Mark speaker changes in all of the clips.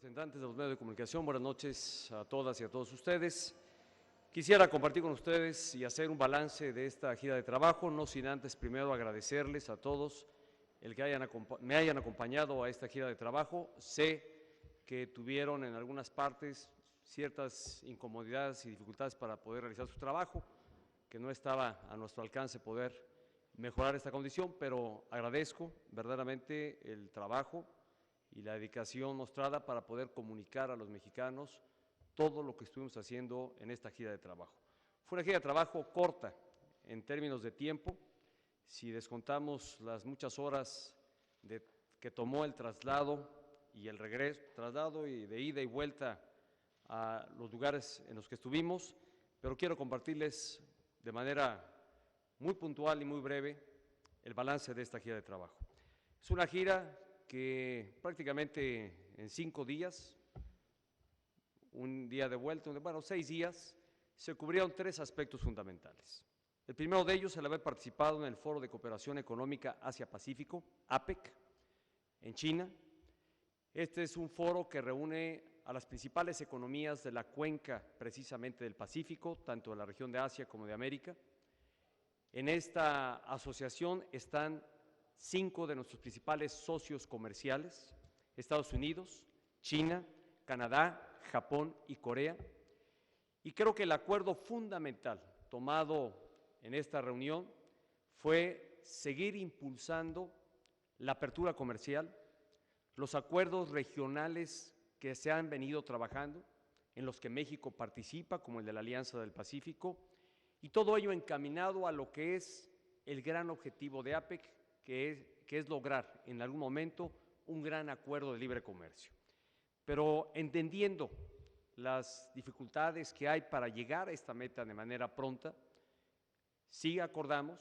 Speaker 1: Representantes de los medios de comunicación, buenas noches a todas y a todos ustedes. Quisiera compartir con ustedes y hacer un balance de esta gira de trabajo, no sin antes primero agradecerles a todos el que me hayan acompañado a esta gira de trabajo. Sé que tuvieron en algunas partes ciertas incomodidades y dificultades para poder realizar su trabajo, que no estaba a nuestro alcance poder mejorar esta condición, pero agradezco verdaderamente el trabajo y la dedicación mostrada para poder comunicar a los mexicanos todo lo que estuvimos haciendo en esta gira de trabajo. Fue una gira de trabajo corta en términos de tiempo, si descontamos las muchas horas que tomó el traslado y el regreso, traslado y de ida y vuelta a los lugares en los que estuvimos, pero quiero compartirles de manera muy puntual y muy breve el balance de esta gira de trabajo. Es una gira que prácticamente en 5 días, un día de vuelta, 6 días, se cubrieron 3 aspectos fundamentales. El primero de ellos, el haber participado en el Foro de Cooperación Económica Asia-Pacífico, APEC, en China. Este es un foro que reúne a las principales economías de la cuenca precisamente del Pacífico, tanto de la región de Asia como de América. En esta asociación están 5 de nuestros principales socios comerciales: Estados Unidos, China, Canadá, Japón y Corea. Y creo que el acuerdo fundamental tomado en esta reunión fue seguir impulsando la apertura comercial, los acuerdos regionales que se han venido trabajando, en los que México participa, como el de la Alianza del Pacífico, y todo ello encaminado a lo que es el gran objetivo de APEC, que es lograr en algún momento un gran acuerdo de libre comercio. Pero entendiendo las dificultades que hay para llegar a esta meta de manera pronta, sí acordamos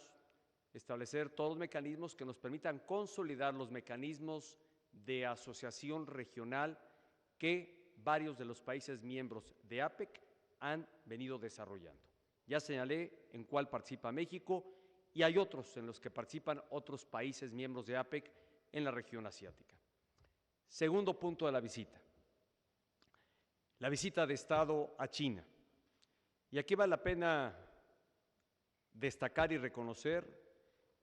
Speaker 1: establecer todos los mecanismos que nos permitan consolidar los mecanismos de asociación regional que varios de los países miembros de APEC han venido desarrollando. Ya señalé en cuál participa México y hay otros en los que participan otros países miembros de APEC en la región asiática. Segundo punto de la visita de Estado a China. Y aquí vale la pena destacar y reconocer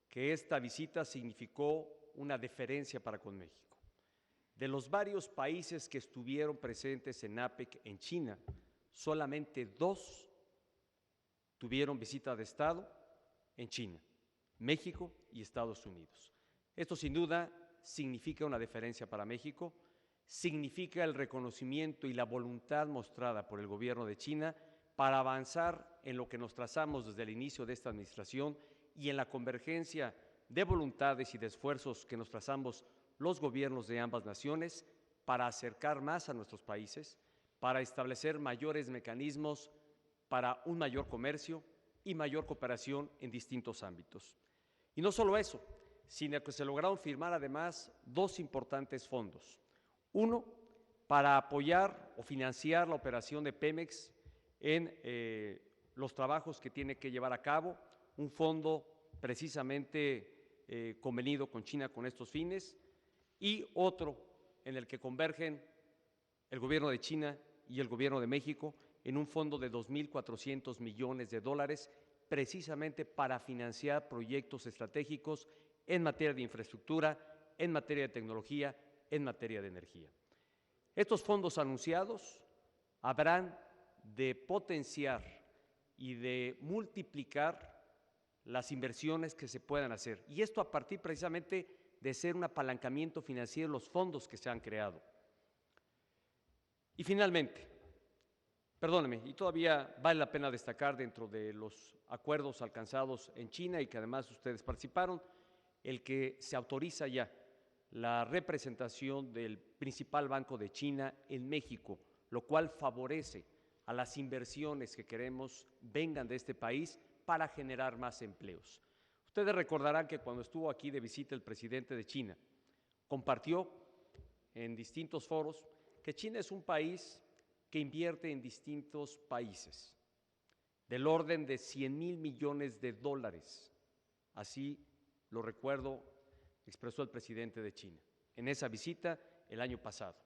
Speaker 1: que esta visita significó una deferencia para con México. De los varios países que estuvieron presentes en APEC en China, solamente 2 tuvieron visita de Estado en China: México y Estados Unidos. Esto sin duda significa una deferencia para México, significa el reconocimiento y la voluntad mostrada por el gobierno de China para avanzar en lo que nos trazamos desde el inicio de esta administración y en la convergencia de voluntades y de esfuerzos que nos trazamos los gobiernos de ambas naciones para acercar más a nuestros países, para establecer mayores mecanismos para un mayor comercio y mayor cooperación en distintos ámbitos. Y no solo eso, sino que se lograron firmar además 2 importantes fondos. Uno, para apoyar o financiar la operación de Pemex en los trabajos que tiene que llevar a cabo, un fondo precisamente convenido con China con estos fines, y otro en el que convergen el gobierno de China y el gobierno de México en un fondo de $2,400 millones precisamente para financiar proyectos estratégicos en materia de infraestructura, en materia de tecnología, en materia de energía. Estos fondos anunciados habrán de potenciar y de multiplicar las inversiones que se puedan hacer, y esto a partir precisamente de ser un apalancamiento financiero de los fondos que se han creado. Y finalmente, perdónenme, y todavía vale la pena destacar dentro de los acuerdos alcanzados en China y que además ustedes participaron, el que se autoriza ya la representación del principal banco de China en México, lo cual favorece a las inversiones que queremos vengan de este país para generar más empleos. Ustedes recordarán que cuando estuvo aquí de visita el presidente de China, compartió en distintos foros que China es un país que invierte en distintos países, del orden de $100,000 millones, así lo recuerdo, expresó el presidente de China en esa visita el año pasado.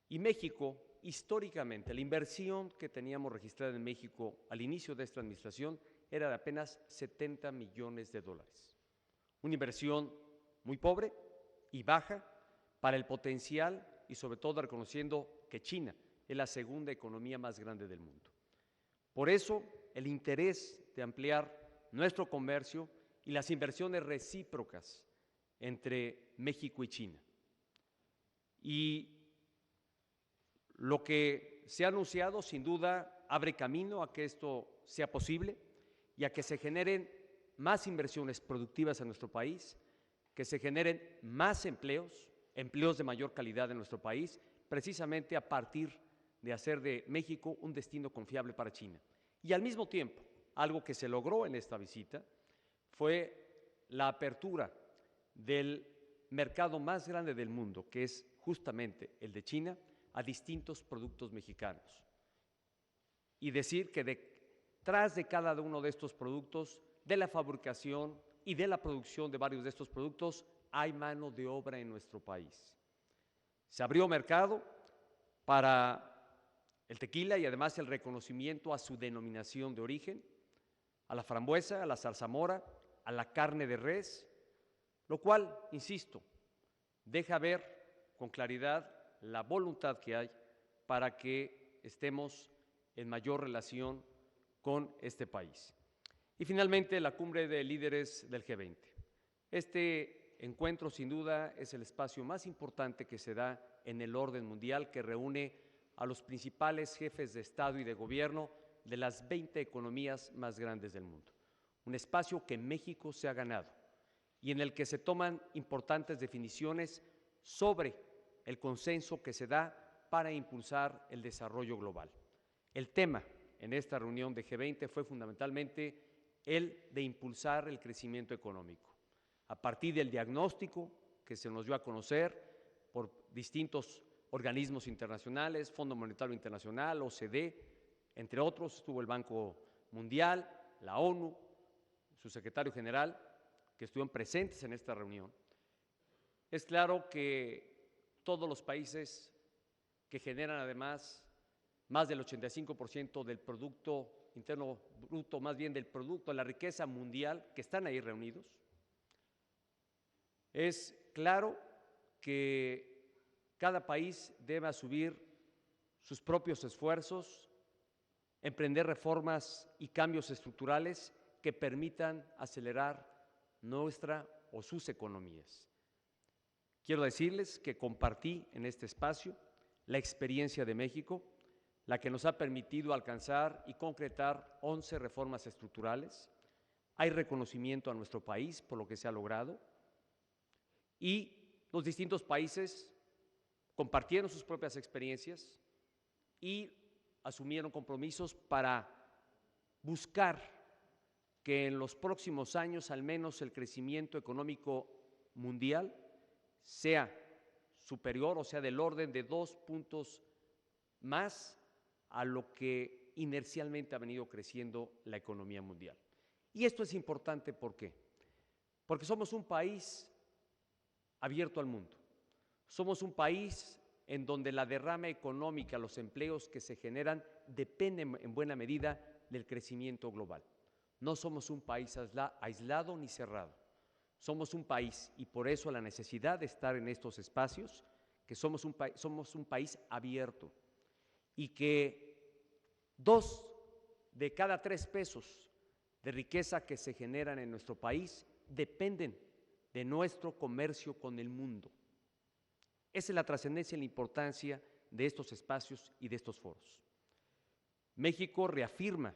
Speaker 1: Y México, históricamente, la inversión que teníamos registrada en México al inicio de esta administración era de apenas 70 millones de dólares. Una inversión muy pobre y baja para el potencial y sobre todo reconociendo que China es la segunda economía más grande del mundo. Por eso, el interés de ampliar nuestro comercio y las inversiones recíprocas entre México y China. Y lo que se ha anunciado, sin duda, abre camino a que esto sea posible y a que se generen más inversiones productivas en nuestro país, que se generen más empleos de mayor calidad en nuestro país, precisamente a partir de hacer de México un destino confiable para China. Y al mismo tiempo, algo que se logró en esta visita fue la apertura del mercado más grande del mundo, que es justamente el de China, a distintos productos mexicanos. Y decir que detrás de cada uno de estos productos, de la fabricación y de la producción de varios de estos productos, hay mano de obra en nuestro país. Se abrió mercado para el tequila y además el reconocimiento a su denominación de origen, a la frambuesa, a la zarzamora, a la carne de res, lo cual, insisto, deja ver con claridad la voluntad que hay para que estemos en mayor relación con este país. Y finalmente, la cumbre de líderes del G20. Este encuentro, sin duda, es el espacio más importante que se da en el orden mundial, que reúne a los principales jefes de Estado y de Gobierno de las 20 economías más grandes del mundo. Un espacio que México se ha ganado y en el que se toman importantes definiciones sobre el consenso que se da para impulsar el desarrollo global. El tema en esta reunión de G20 fue fundamentalmente el de impulsar el crecimiento económico. A partir del diagnóstico que se nos dio a conocer por distintos organismos internacionales, Fondo Monetario Internacional, OCDE, entre otros, estuvo el Banco Mundial, la ONU, su secretario general, que estuvieron presentes en esta reunión. Es claro que todos los países que generan además más del 85% del Producto Interno Bruto, más bien del producto, de la riqueza mundial, que están ahí reunidos, es claro que cada país debe asumir sus propios esfuerzos, emprender reformas y cambios estructurales que permitan acelerar nuestra o sus economías. Quiero decirles que compartí en este espacio la experiencia de México, la que nos ha permitido alcanzar y concretar 11 reformas estructurales. Hay reconocimiento a nuestro país por lo que se ha logrado y los distintos países compartieron sus propias experiencias y asumieron compromisos para buscar que en los próximos años al menos el crecimiento económico mundial sea superior, o sea, del orden de 2 puntos más a lo que inercialmente ha venido creciendo la economía mundial. Y esto es importante, ¿por qué? Porque somos un país abierto al mundo. Somos un país en donde la derrama económica, los empleos que se generan, dependen en buena medida del crecimiento global. No somos un país aislado ni cerrado. Somos un país, y por eso la necesidad de estar en estos espacios, que somos un país abierto y que 2 de cada 3 pesos de riqueza que se generan en nuestro país dependen de nuestro comercio con el mundo. Esa es la trascendencia y la importancia de estos espacios y de estos foros. México reafirma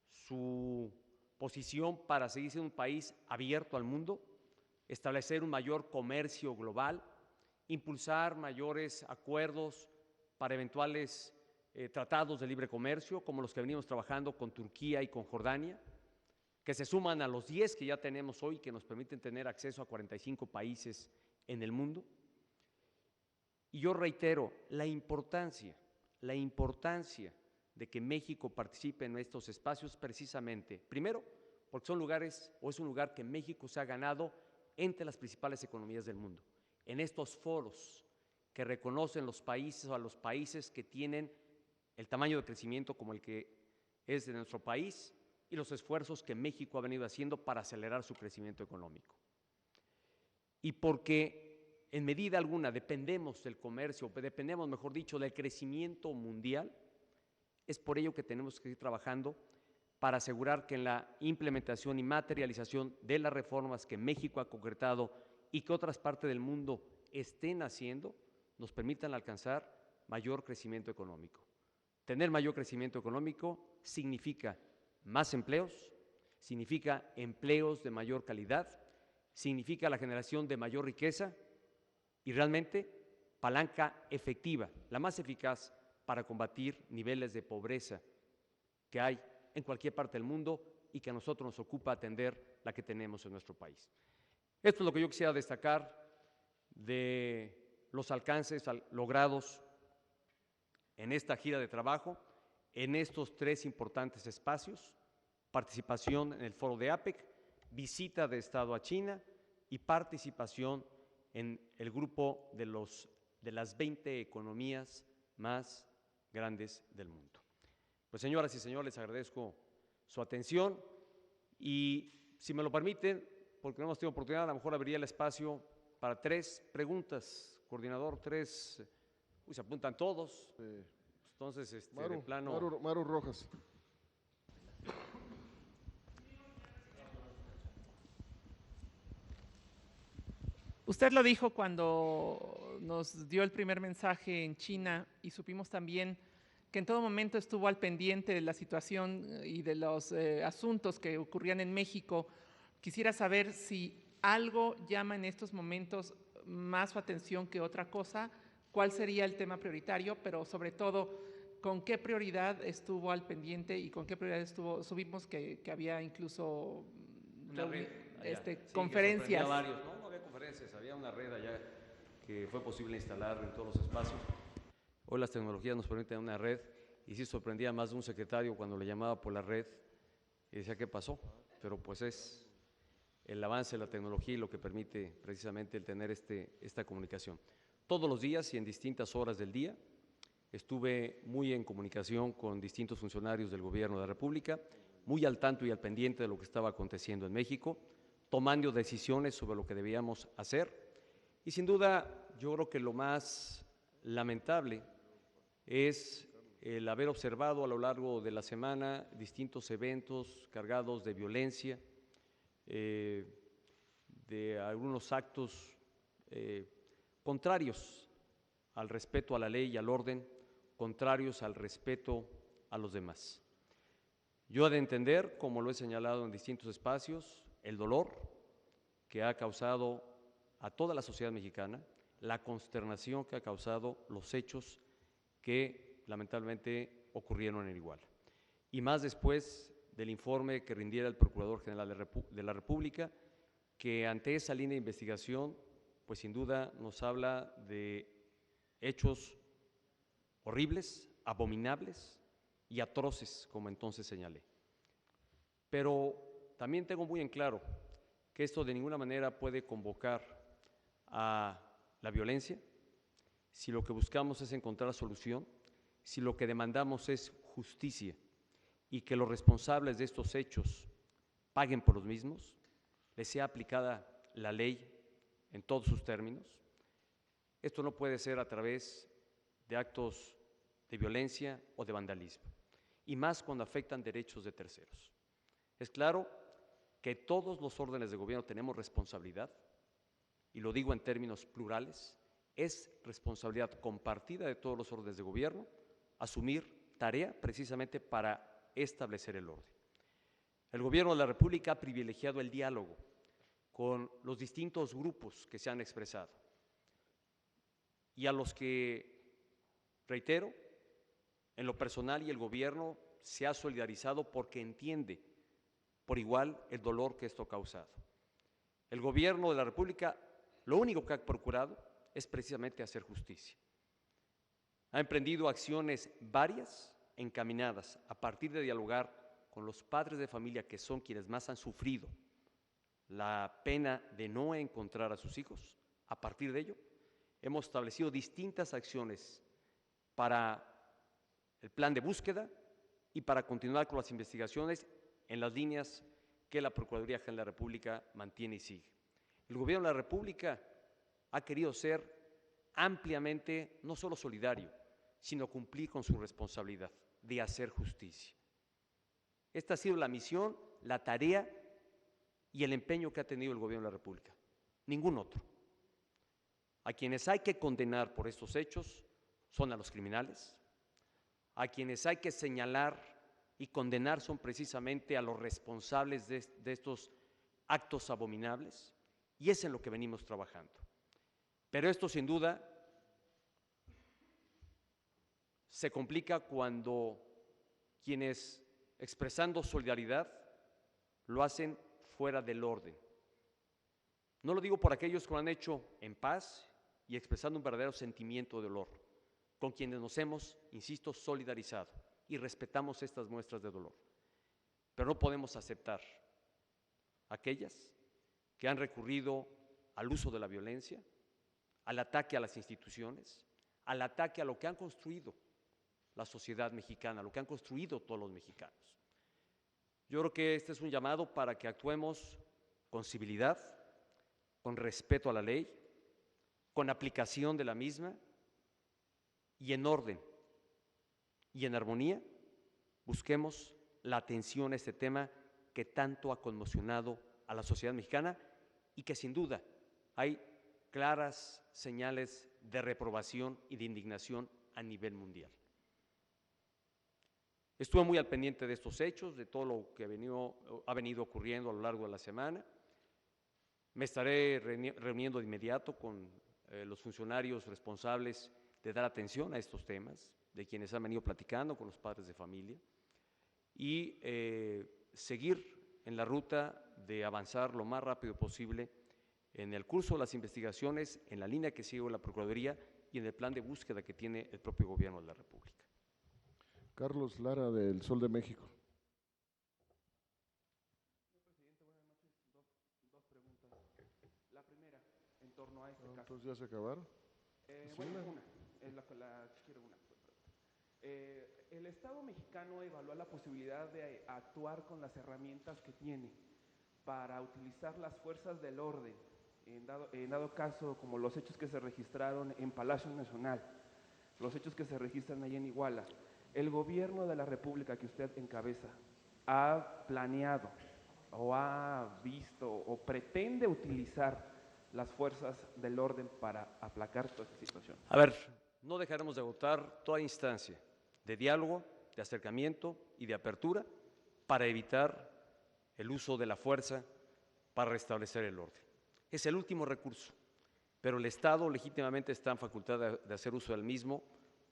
Speaker 1: su posición para seguir siendo un país abierto al mundo, establecer un mayor comercio global, impulsar mayores acuerdos para eventuales tratados de libre comercio, como los que venimos trabajando con Turquía y con Jordania, que se suman a los 10 que ya tenemos hoy, que nos permiten tener acceso a 45 países en el mundo. Y yo reitero la importancia de que México participe en estos espacios precisamente, primero, porque son lugares, o es un lugar que México se ha ganado entre las principales economías del mundo, en estos foros que reconocen los países o a los países que tienen el tamaño de crecimiento como el que es de nuestro país y los esfuerzos que México ha venido haciendo para acelerar su crecimiento económico. Y porque en medida alguna dependemos del comercio, dependemos, mejor dicho, del crecimiento mundial, es por ello que tenemos que seguir trabajando para asegurar que en la implementación y materialización de las reformas que México ha concretado y que otras partes del mundo estén haciendo, nos permitan alcanzar mayor crecimiento económico. Tener mayor crecimiento económico significa más empleos, significa empleos de mayor calidad, significa la generación de mayor riqueza y realmente palanca efectiva, la más eficaz para combatir niveles de pobreza que hay en cualquier parte del mundo y que a nosotros nos ocupa atender la que tenemos en nuestro país. Esto es lo que yo quisiera destacar de los alcances logrados en esta gira de trabajo, en estos tres importantes espacios: participación en el foro de APEC, visita de Estado a China y participación en el grupo de las 20 economías más grandes del mundo. Pues, señoras y señores, les agradezco su atención y, si me lo permiten, porque no hemos tenido oportunidad, a lo mejor abriría el espacio para 3 preguntas. Coordinador, 3, se apuntan todos, entonces de plano…
Speaker 2: Maru Rojas.
Speaker 3: Usted lo dijo cuando nos dio el primer mensaje en China y supimos también que en todo momento estuvo al pendiente de la situación y de los asuntos que ocurrían en México. Quisiera saber si algo llama en estos momentos más su atención que otra cosa, cuál sería el tema prioritario, pero sobre todo, con qué prioridad estuvo al pendiente y con qué prioridad subimos que había incluso
Speaker 1: una red allá,
Speaker 3: conferencias.
Speaker 1: Que varios, no había conferencias, había una red allá que fue posible instalar en todos los espacios. Hoy las tecnologías nos permiten una red y sí sorprendía a más de un secretario cuando le llamaba por la red y decía ¿qué pasó? Pero pues es el avance de la tecnología y lo que permite precisamente el tener esta comunicación. Todos los días y en distintas horas del día estuve muy en comunicación con distintos funcionarios del Gobierno de la República, muy al tanto y al pendiente de lo que estaba aconteciendo en México, tomando decisiones sobre lo que debíamos hacer. Y sin duda, yo creo que lo más lamentable es el haber observado a lo largo de la semana distintos eventos cargados de violencia, de algunos actos contrarios al respeto a la ley y al orden, contrarios al respeto a los demás. Yo he de entender, como lo he señalado en distintos espacios, el dolor que ha causado a toda la sociedad mexicana, la consternación que ha causado los hechos que lamentablemente ocurrieron en Iguala. Y más después del informe que rindiera el Procurador General de la República, que ante esa línea de investigación, pues sin duda nos habla de hechos horribles, abominables y atroces, como entonces señalé. Pero también tengo muy en claro que esto de ninguna manera puede convocar a la violencia si lo que buscamos es encontrar solución, si lo que demandamos es justicia y que los responsables de estos hechos paguen por los mismos, les sea aplicada la ley en todos sus términos. Esto no puede ser a través de actos de violencia o de vandalismo, y más cuando afectan derechos de terceros. Es claro que todos los órdenes de gobierno tenemos responsabilidad, y lo digo en términos plurales, es responsabilidad compartida de todos los órdenes de gobierno asumir tarea precisamente para establecer el orden. El Gobierno de la República ha privilegiado el diálogo con los distintos grupos que se han expresado y a los que, reitero, en lo personal y el Gobierno se ha solidarizado porque entiende por igual el dolor que esto ha causado. El Gobierno de la República lo único que ha procurado es precisamente hacer justicia. Ha emprendido acciones varias encaminadas a partir de dialogar con los padres de familia, que son quienes más han sufrido la pena de no encontrar a sus hijos. A partir de ello, hemos establecido distintas acciones para el plan de búsqueda y para continuar con las investigaciones en las líneas que la Procuraduría General de la República mantiene y sigue. El Gobierno de la República ha querido ser ampliamente no solo solidario, sino cumplir con su responsabilidad de hacer justicia. Esta ha sido la misión, la tarea y el empeño que ha tenido el Gobierno de la República, ningún otro. A quienes hay que condenar por estos hechos son a los criminales, a quienes hay que señalar y condenar son precisamente a los responsables de estos actos abominables, y es en lo que venimos trabajando. Pero esto sin duda se complica cuando quienes, expresando solidaridad, lo hacen fuera del orden. No lo digo por aquellos que lo han hecho en paz y expresando un verdadero sentimiento de dolor, con quienes nos hemos, insisto, solidarizado y respetamos estas muestras de dolor. Pero no podemos aceptar aquellas que han recurrido al uso de la violencia, al ataque a las instituciones, al ataque a lo que han construido la sociedad mexicana, lo que han construido todos los mexicanos. Yo creo que este es un llamado para que actuemos con civilidad, con respeto a la ley, con aplicación de la misma y en orden y en armonía busquemos la atención a este tema que tanto ha conmocionado a la sociedad mexicana y que sin duda hay claras señales de reprobación y de indignación a nivel mundial. Estuve muy al pendiente de estos hechos, de todo lo que ha venido ocurriendo a lo largo de la semana. Me estaré reuniendo de inmediato con los funcionarios responsables de dar atención a estos temas, de quienes han venido platicando con los padres de familia, y seguir en la ruta de avanzar lo más rápido posible en el curso de las investigaciones, en la línea que sigue la Procuraduría y en el plan de búsqueda que tiene el propio Gobierno de la República.
Speaker 2: Carlos Lara, del Sol de México.
Speaker 4: Presidente, buenas noches. Dos preguntas. La primera, en torno a este caso.
Speaker 2: ¿Entonces ya se acabaron?
Speaker 4: Bueno, una. Quiero una. El Estado mexicano evaluó la posibilidad de actuar con las herramientas que tiene para utilizar las fuerzas del orden, en dado caso, como los hechos que se registraron en Palacio Nacional, los hechos que se registran ahí en Iguala. El Gobierno de la República que usted encabeza ha planeado o ha visto o pretende utilizar las fuerzas del orden para aplacar toda esta situación.
Speaker 1: A ver, no dejaremos de agotar toda instancia de diálogo, de acercamiento y de apertura para evitar el uso de la fuerza para restablecer el orden. Es el último recurso, pero el Estado legítimamente está en facultad de hacer uso del mismo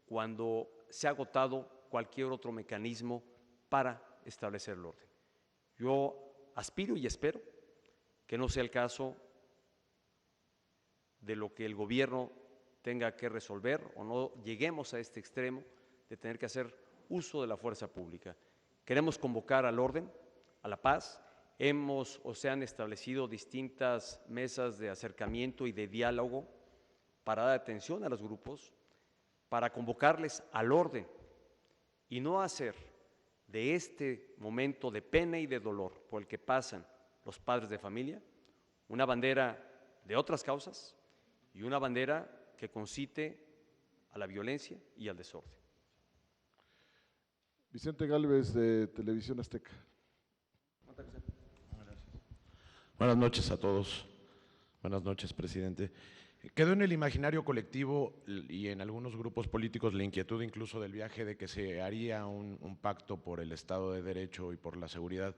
Speaker 1: cuando se ha agotado cualquier otro mecanismo para establecer el orden. Yo aspiro y espero que no sea el caso de lo que el gobierno tenga que resolver o no lleguemos a este extremo de tener que hacer uso de la fuerza pública. Queremos convocar al orden, a la paz. Se han establecido distintas mesas de acercamiento y de diálogo para dar atención a los grupos, para convocarles al orden y no hacer de este momento de pena y de dolor por el que pasan los padres de familia una bandera de otras causas y una bandera que concite a la violencia y al desorden.
Speaker 2: Vicente Gálvez, de Televisión Azteca.
Speaker 5: Buenas noches a todos. Buenas noches, presidente. Quedó en el imaginario colectivo y en algunos grupos políticos la inquietud incluso del viaje de que se haría un pacto por el Estado de Derecho y por la seguridad.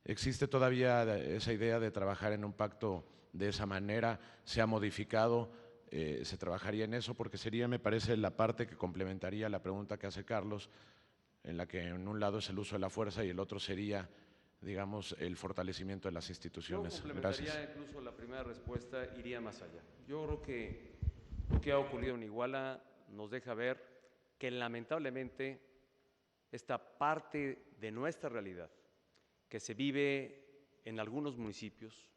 Speaker 5: ¿Existe todavía esa idea de trabajar en un pacto de esa manera? ¿Se ha modificado? ¿Se trabajaría en eso? Porque sería, me parece, la parte que complementaría la pregunta que hace Carlos, en la que en un lado es el uso de la fuerza y el otro sería, digamos, el fortalecimiento de las instituciones.
Speaker 1: Yo complementaría. Gracias. Incluso la primera respuesta iría más allá. Yo creo que lo que ha ocurrido en Iguala nos deja ver que lamentablemente esta parte de nuestra realidad que se vive en algunos municipios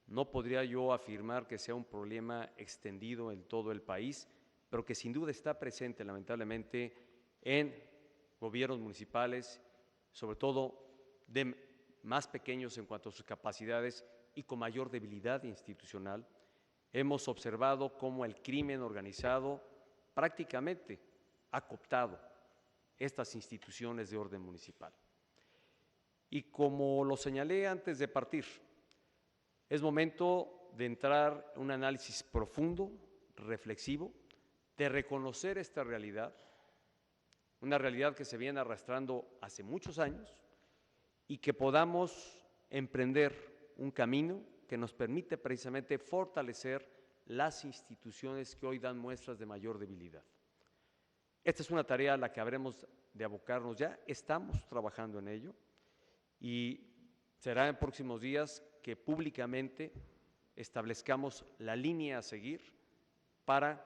Speaker 1: No podría yo afirmar que sea un problema extendido en todo el país, pero que sin duda está presente, lamentablemente, en gobiernos municipales, sobre todo de más pequeños en cuanto a sus capacidades y con mayor debilidad institucional. Hemos observado cómo el crimen organizado prácticamente ha cooptado estas instituciones de orden municipal. Y como lo señalé antes de partir, es momento de entrar en un análisis profundo, reflexivo, de reconocer esta realidad, una realidad que se viene arrastrando hace muchos años y que podamos emprender un camino que nos permite precisamente fortalecer las instituciones que hoy dan muestras de mayor debilidad. Esta es una tarea a la que habremos de abocarnos ya, estamos trabajando en ello y será en próximos días que públicamente establezcamos la línea a seguir para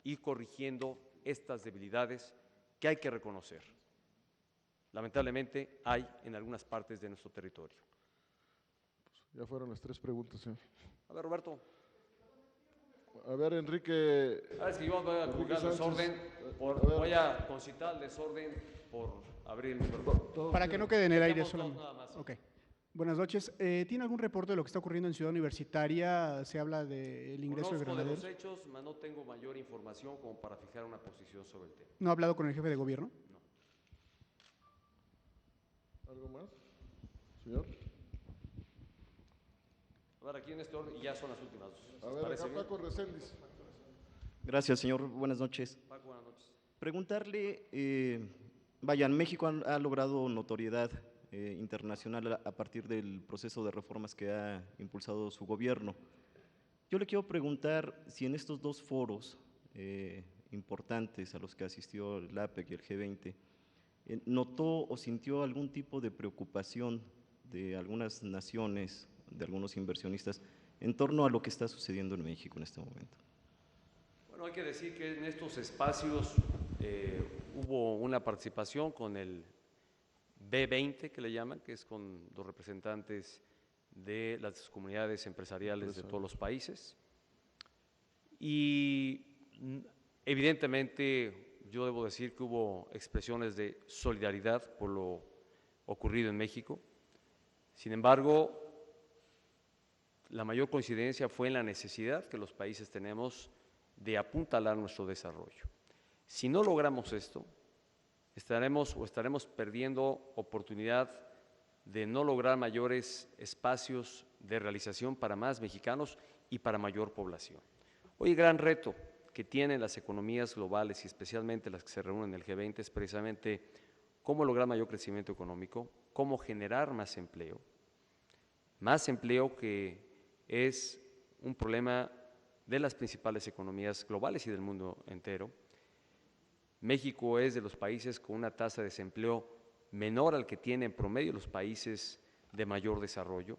Speaker 1: ir corrigiendo estas debilidades que hay que reconocer. Lamentablemente hay en algunas partes de nuestro territorio.
Speaker 2: Ya fueron las 3 preguntas, señor.
Speaker 1: A ver, Roberto.
Speaker 2: A ver, Enrique.
Speaker 1: Es que yo voy a
Speaker 2: Enrique
Speaker 1: juzgar el
Speaker 2: Sánchez.
Speaker 1: desorden,
Speaker 2: A ver.
Speaker 1: voy a concitar el desorden por abrir el micrófono.
Speaker 6: Para que no quede en el aire
Speaker 1: Estamos
Speaker 6: solamente.
Speaker 1: todos nada más.
Speaker 6: Ok. Buenas noches. ¿Tiene algún reporte de lo que está ocurriendo en Ciudad Universitaria? Se habla del ingreso de
Speaker 1: Conozco de los
Speaker 6: granaderos.
Speaker 1: hechos, mas no tengo mayor información como para fijar una posición sobre el tema.
Speaker 6: ¿No ha hablado con el jefe de gobierno?
Speaker 2: ¿Algo más? Señor.
Speaker 1: A ver, aquí en este orden, y ya son las últimas dos.
Speaker 2: A
Speaker 1: ¿Les
Speaker 2: ver,
Speaker 1: parece
Speaker 2: acá
Speaker 1: bien?
Speaker 2: Paco Reséndiz.
Speaker 7: Gracias, señor. Buenas noches.
Speaker 1: Paco, buenas noches.
Speaker 7: Preguntarle, México ha logrado notoriedad internacional a partir del proceso de reformas que ha impulsado su gobierno. Yo le quiero preguntar si en estos 2 foros importantes a los que asistió el APEC y el G20, ¿notó o sintió algún tipo de preocupación de algunas naciones, de algunos inversionistas, en torno a lo que está sucediendo en México en este momento?
Speaker 1: Bueno, hay que decir que en estos espacios hubo una participación con el B20, que le llaman, que es con los representantes de las comunidades empresariales de todos los países. Y evidentemente yo debo decir que hubo expresiones de solidaridad por lo ocurrido en México. Sin embargo, la mayor coincidencia fue en la necesidad que los países tenemos de apuntalar nuestro desarrollo. Si no logramos esto, estaremos perdiendo oportunidad de no lograr mayores espacios de realización para más mexicanos y para mayor población. Hoy el gran reto que tienen las economías globales y especialmente las que se reúnen en el G20 es precisamente cómo lograr mayor crecimiento económico, cómo generar más empleo que es un problema de las principales economías globales y del mundo entero. México es de los países con una tasa de desempleo menor al que tienen en promedio los países de mayor desarrollo,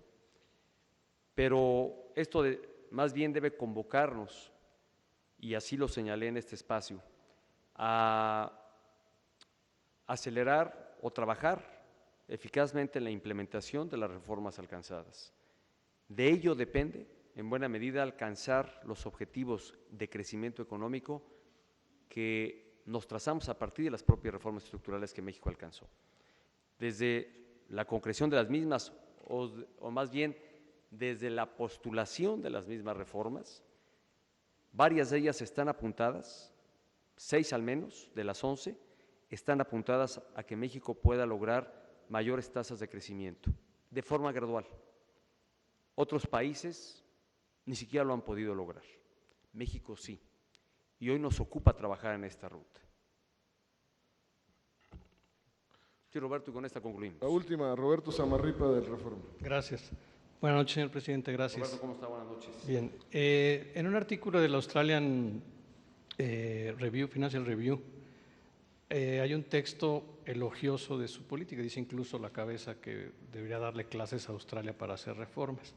Speaker 1: pero esto más bien debe convocarnos, y así lo señalé en este espacio, a acelerar o trabajar eficazmente en la implementación de las reformas alcanzadas. De ello depende, en buena medida, alcanzar los objetivos de crecimiento económico que nos trazamos a partir de las propias reformas estructurales que México alcanzó. Desde la concreción de las mismas, o más bien desde la postulación de las mismas reformas, varias de ellas están apuntadas, 6 al menos de las 11, están apuntadas a que México pueda lograr mayores tasas de crecimiento, de forma gradual. Otros países ni siquiera lo han podido lograr. México sí, y hoy nos ocupa trabajar en esta ruta. Sí, Roberto, y con esta concluimos.
Speaker 2: La última, Roberto Samarripa del Reforma.
Speaker 8: Gracias. Buenas noches, señor presidente. Gracias.
Speaker 1: Roberto, ¿cómo está? Buenas noches.
Speaker 8: Bien. En un artículo del Australian Financial Review, hay un texto elogioso de su política. Dice incluso la cabeza que debería darle clases a Australia para hacer reformas.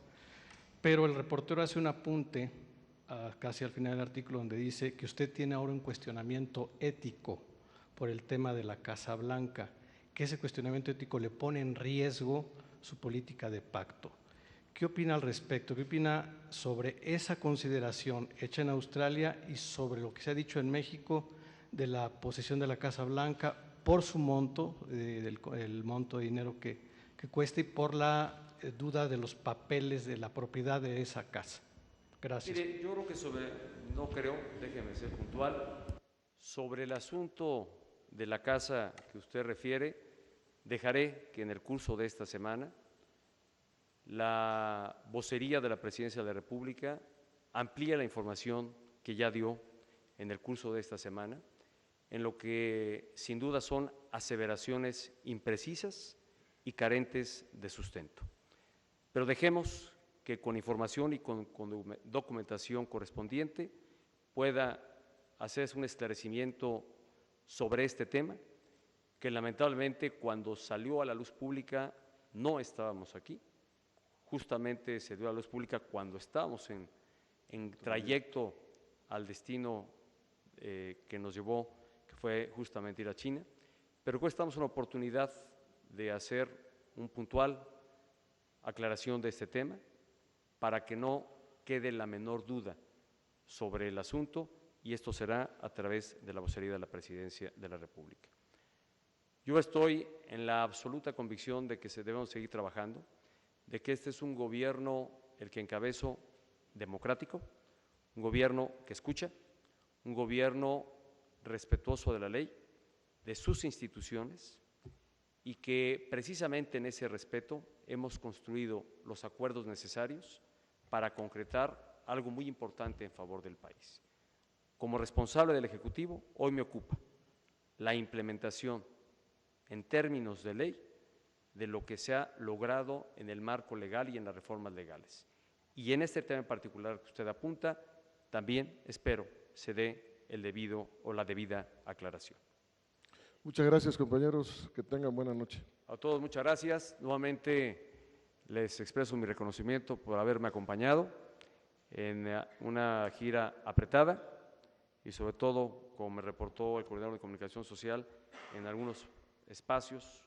Speaker 8: Pero el reportero hace un apunte casi al final del artículo donde dice que usted tiene ahora un cuestionamiento ético por el tema de la Casa Blanca, que ese cuestionamiento ético le pone en riesgo su política de pacto, ¿Qué opina al respecto? ¿Qué opina sobre esa consideración hecha en Australia y sobre lo que se ha dicho en México de la posesión de la Casa Blanca por su monto, el monto de dinero que cuesta, y por la duda de los papeles de la propiedad de esa casa? Gracias.
Speaker 1: Mire, yo creo que déjeme ser puntual, sobre el asunto de la casa que usted refiere, dejaré que en el curso de esta semana la vocería de la Presidencia de la República amplíe la información que ya dio en el curso de esta semana, en lo que sin duda son aseveraciones imprecisas y carentes de sustento. Pero dejemos que con información y con documentación correspondiente pueda hacerse un esclarecimiento sobre este tema, que lamentablemente cuando salió a la luz pública no estábamos aquí. Justamente se dio a la luz pública cuando estábamos en trayecto al destino que nos llevó, que fue justamente ir a China, pero hoy estamos en la oportunidad de hacer un puntual aclaración de este tema para que no quede la menor duda sobre el asunto, y esto será a través de la vocería de la Presidencia de la República. Yo estoy en la absoluta convicción de que debemos seguir trabajando, de que este es un gobierno, el que encabezo, democrático, un gobierno que escucha, un gobierno respetuoso de la ley, de sus instituciones, y que precisamente en ese respeto hemos construido los acuerdos necesarios para concretar algo muy importante en favor del país. Como responsable del Ejecutivo, hoy me ocupa la implementación en términos de ley de lo que se ha logrado en el marco legal y en las reformas legales. Y en este tema en particular que usted apunta, también espero se dé el debido o la debida aclaración.
Speaker 2: Muchas gracias, compañeros. Que tengan buena noche.
Speaker 1: A todos, muchas gracias. Nuevamente les expreso mi reconocimiento por haberme acompañado en una gira apretada y sobre todo, como me reportó el coordinador de comunicación social, en algunos espacios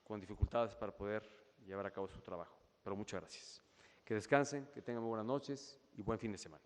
Speaker 1: con dificultades para poder llevar a cabo su trabajo. Pero muchas gracias. Que descansen, que tengan muy buenas noches y buen fin de semana.